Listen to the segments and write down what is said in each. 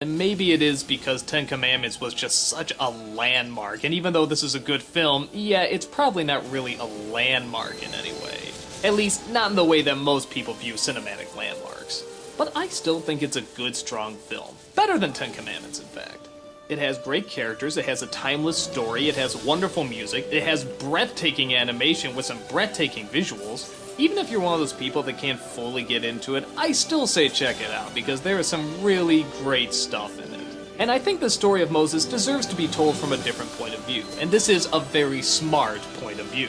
And maybe it is because Ten Commandments was just such a landmark, and even though this is a good film, yeah, it's probably not really a landmark in any way. At least, not in the way that most people view cinematic landmarks. But I still think it's a good, strong film. Better than Ten Commandments, in fact. It has great characters, it has a timeless story, it has wonderful music, it has breathtaking animation with some breathtaking visuals. Even if you're one of those people that can't fully get into it, I still say check it out, because there is some really great stuff in it. And I think the story of Moses deserves to be told from a different point of view, and this is a very smart point of view.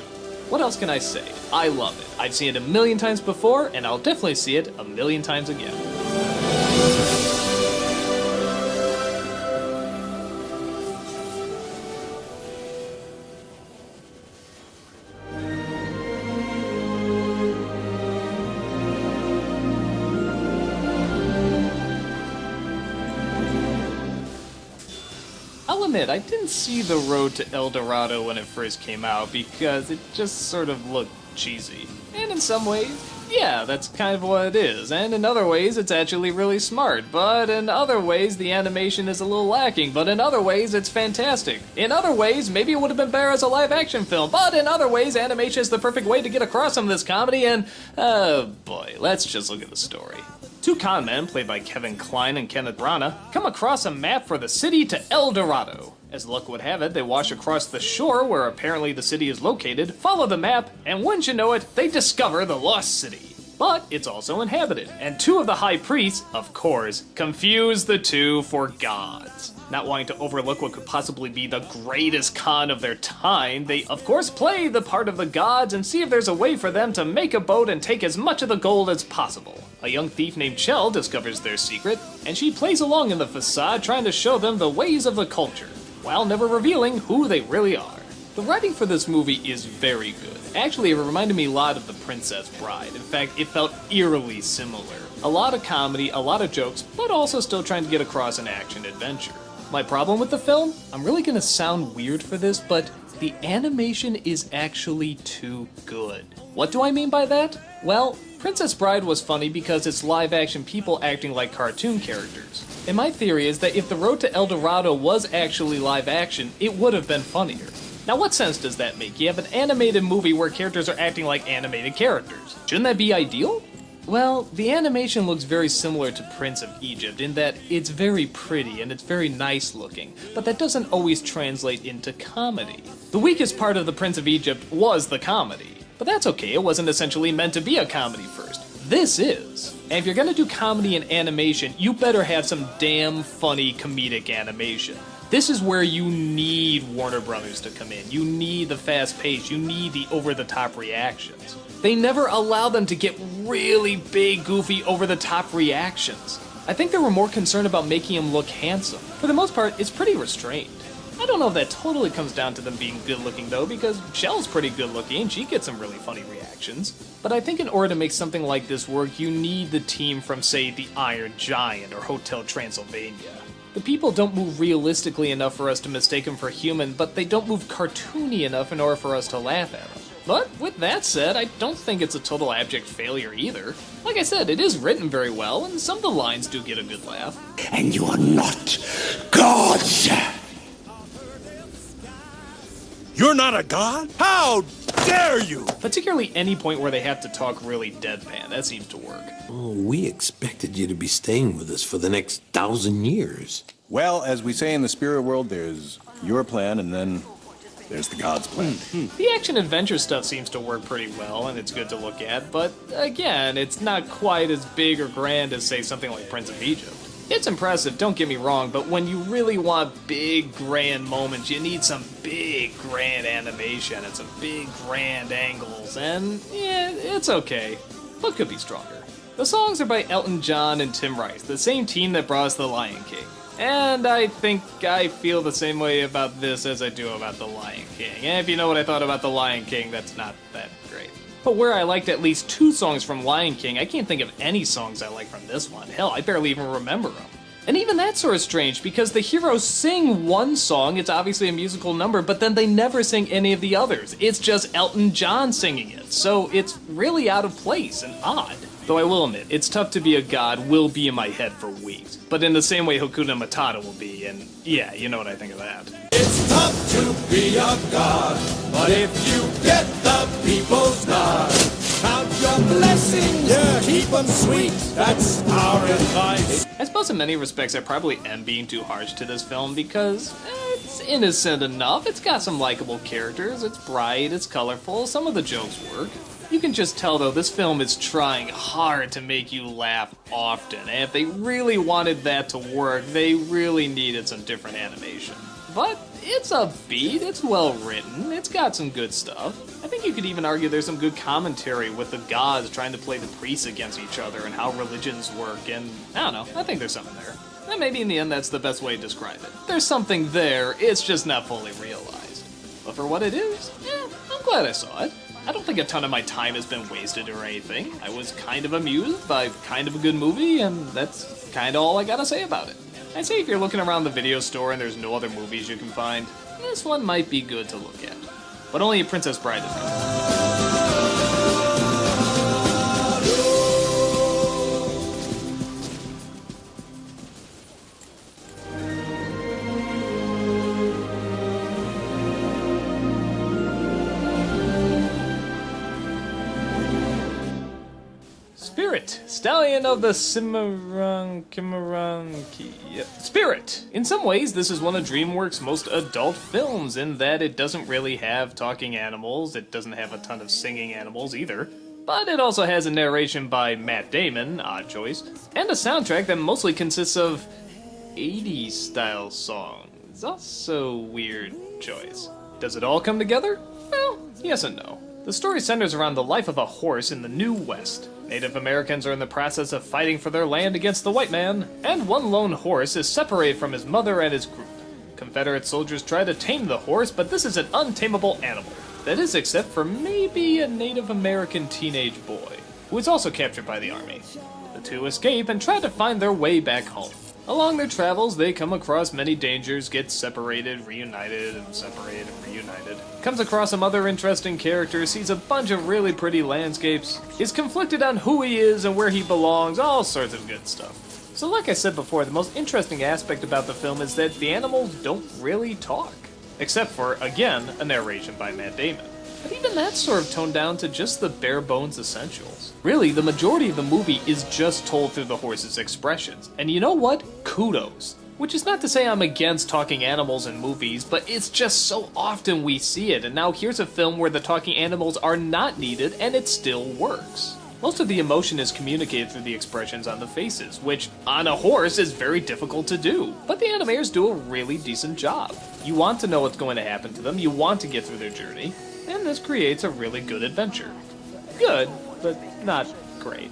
What else can I say? I love it. I've seen it a million times before, and I'll definitely see it a million times again. I'll admit, I didn't see The Road to El Dorado when it first came out because it just sort of looked cheesy. And in some ways, yeah, that's kind of what it is. And in other ways, it's actually really smart. But in other ways, the animation is a little lacking. But in other ways, it's fantastic. In other ways, maybe it would have been better as a live-action film. But in other ways, animation is the perfect way to get across some of this comedy. And, oh boy, let's just look at the story. Two con men, played by Kevin Kline and Kenneth Branagh, come across a map for the city to El Dorado. As luck would have it, they wash across the shore where apparently the city is located, follow the map, and wouldn't you know it, they discover the lost city. But it's also inhabited, and two of the high priests, of course, confuse the two for gods. Not wanting to overlook what could possibly be the greatest con of their time, they of course play the part of the gods and see if there's a way for them to make a boat and take as much of the gold as possible. A young thief named Chell discovers their secret, and she plays along in the facade trying to show them the ways of the culture, while never revealing who they really are. The writing for this movie is very good. Actually, it reminded me a lot of The Princess Bride. In fact, it felt eerily similar. A lot of comedy, a lot of jokes, but also still trying to get across an action adventure. My problem with the film? I'm really gonna sound weird for this, but the animation is actually too good. What do I mean by that? Well, Princess Bride was funny because it's live-action people acting like cartoon characters. And my theory is that if The Road to El Dorado was actually live-action, it would have been funnier. Now what sense does that make? You have an animated movie where characters are acting like animated characters. Shouldn't that be ideal? Well, the animation looks very similar to Prince of Egypt in that it's very pretty and it's very nice looking, but that doesn't always translate into comedy. The weakest part of the Prince of Egypt was the comedy, but that's okay, it wasn't essentially meant to be a comedy first. This is. And if you're gonna do comedy and animation, you better have some damn funny comedic animation. This is where you need Warner Brothers to come in. You need the fast pace, you need the over-the-top reactions. They never allow them to get really big, goofy, over-the-top reactions. I think they were more concerned about making him look handsome. For the most part, it's pretty restrained. I don't know if that totally comes down to them being good-looking though, because Shell's pretty good-looking and she gets some really funny reactions. But I think in order to make something like this work, you need the team from, say, The Iron Giant or Hotel Transylvania. The people don't move realistically enough for us to mistake them for human, but they don't move cartoony enough in order for us to laugh at them. But with that said, I don't think it's a total abject failure either. Like I said, it is written very well, and some of the lines do get a good laugh. And you are not gods! You're not a god? How dare you! Particularly any point where they have to talk really deadpan, that seems to work. Oh, we expected you to be staying with us for the next 1,000 years. Well, as we say in the spirit world, there's your plan and then there's the god's plan. The action-adventure stuff seems to work pretty well, and it's good to look at, but again, it's not quite as big or grand as, say, something like Prince of Egypt. It's impressive, don't get me wrong, but when you really want big, grand moments, you need some big, grand animation and some big, grand angles, and yeah, it's okay, but could be stronger. The songs are by Elton John and Tim Rice, the same team that brought us The Lion King. And I think I feel the same way about this as I do about The Lion King. And if you know what I thought about The Lion King, that's not that great. But where I liked at least 2 songs from Lion King, I can't think of any songs I like from this one. Hell, I barely even remember them. And even that's sort of strange, because the heroes sing one song, it's obviously a musical number, but then they never sing any of the others. It's just Elton John singing it, so it's really out of place and odd. Though I will admit, It's Tough to Be a God will be in my head for weeks. But in the same way Hakuna Matata will be, and yeah, you know what I think of that. It's tough to be a god, but if you get the people's nod, count your blessings, yeah, keep them sweet, that's our advice. I suppose in many respects I probably am being too harsh to this film because it's innocent enough, it's got some likable characters, it's bright, it's colorful, some of the jokes work. You can just tell though this film is trying hard to make you laugh often, and if they really wanted that to work, they really needed some different animation. But it's upbeat, it's well written, it's got some good stuff. I think you could even argue there's some good commentary with the gods trying to play the priests against each other and how religions work, and I don't know, I think there's something there. And maybe in the end that's the best way to describe it. There's something there, it's just not fully realized. But for what it is, I'm glad I saw it. I don't think a ton of my time has been wasted or anything. I was kind of amused by kind of a good movie, and that's kind of all I gotta say about it. I'd say if you're looking around the video store and there's no other movies you can find, this one might be good to look at. But only Princess Bride is good. Spirit, Stallion of the Cimarron... Spirit! In some ways, this is one of DreamWorks' most adult films in that it doesn't really have talking animals, it doesn't have a ton of singing animals either, but it also has a narration by Matt Damon, odd choice, and a soundtrack that mostly consists of 80s style songs, also weird choice. Does it all come together? Well, yes and no. The story centers around the life of a horse in the New West. Native Americans are in the process of fighting for their land against the white man, and one lone horse is separated from his mother and his group. Confederate soldiers try to tame the horse, but this is an untamable animal. That is, except for maybe a Native American teenage boy, who is also captured by the army. The two escape and try to find their way back home. Along their travels, they come across many dangers, get separated, reunited, and separated and reunited. Comes across some other interesting characters, sees a bunch of really pretty landscapes, is conflicted on who he is and where he belongs, all sorts of good stuff. So like I said before, the most interesting aspect about the film is that the animals don't really talk. Except for, again, a narration by Matt Damon. But even that's sort of toned down to just the bare bones essentials. Really, the majority of the movie is just told through the horse's expressions. And you know what? Kudos. Which is not to say I'm against talking animals in movies, but it's just so often we see it, and now here's a film where the talking animals are not needed and it still works. Most of the emotion is communicated through the expressions on the faces, which, on a horse, is very difficult to do. But the animators do a really decent job. You want to know what's going to happen to them, you want to get through their journey, and this creates a really good adventure. Good, but not great.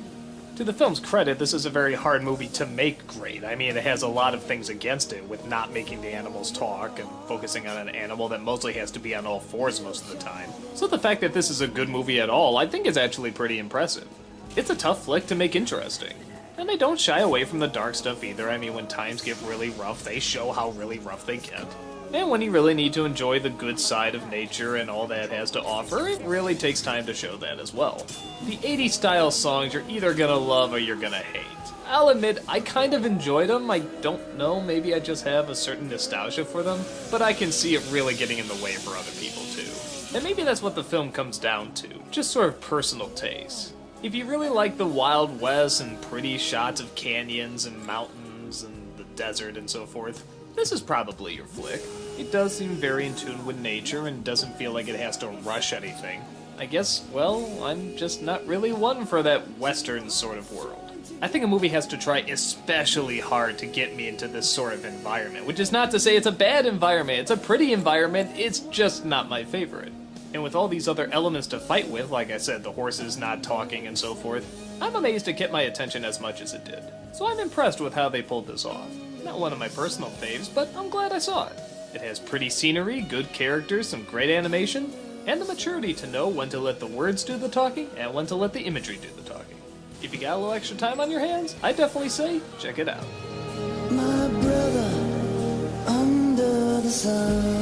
To the film's credit, this is a very hard movie to make great. I mean, it has a lot of things against it, with not making the animals talk, and focusing on an animal that mostly has to be on all fours most of the time. So the fact that this is a good movie at all, I think is actually pretty impressive. It's a tough flick to make interesting. And they don't shy away from the dark stuff either. I mean, when times get really rough, they show how really rough they get. And when you really need to enjoy the good side of nature and all that it has to offer, it really takes time to show that as well. The 80s style songs you're either gonna love or you're gonna hate. I'll admit, I kind of enjoyed them. I don't know, maybe I just have a certain nostalgia for them, but I can see it really getting in the way for other people too. And maybe that's what the film comes down to, just sort of personal taste. If you really like the Wild West and pretty shots of canyons and mountains and the desert and so forth, this is probably your flick. It does seem very in tune with nature and doesn't feel like it has to rush anything. I guess, well, I'm just not really one for that Western sort of world. I think a movie has to try especially hard to get me into this sort of environment, which is not to say it's a bad environment, it's a pretty environment, it's just not my favorite. And with all these other elements to fight with, like I said, the horses not talking and so forth, I'm amazed it kept my attention as much as it did. So I'm impressed with how they pulled this off. Not one of my personal faves, but I'm glad I saw it. It has pretty scenery, good characters, some great animation, and the maturity to know when to let the words do the talking and when to let the imagery do the talking. If you got a little extra time on your hands, I definitely say check it out. My brother, under the sun.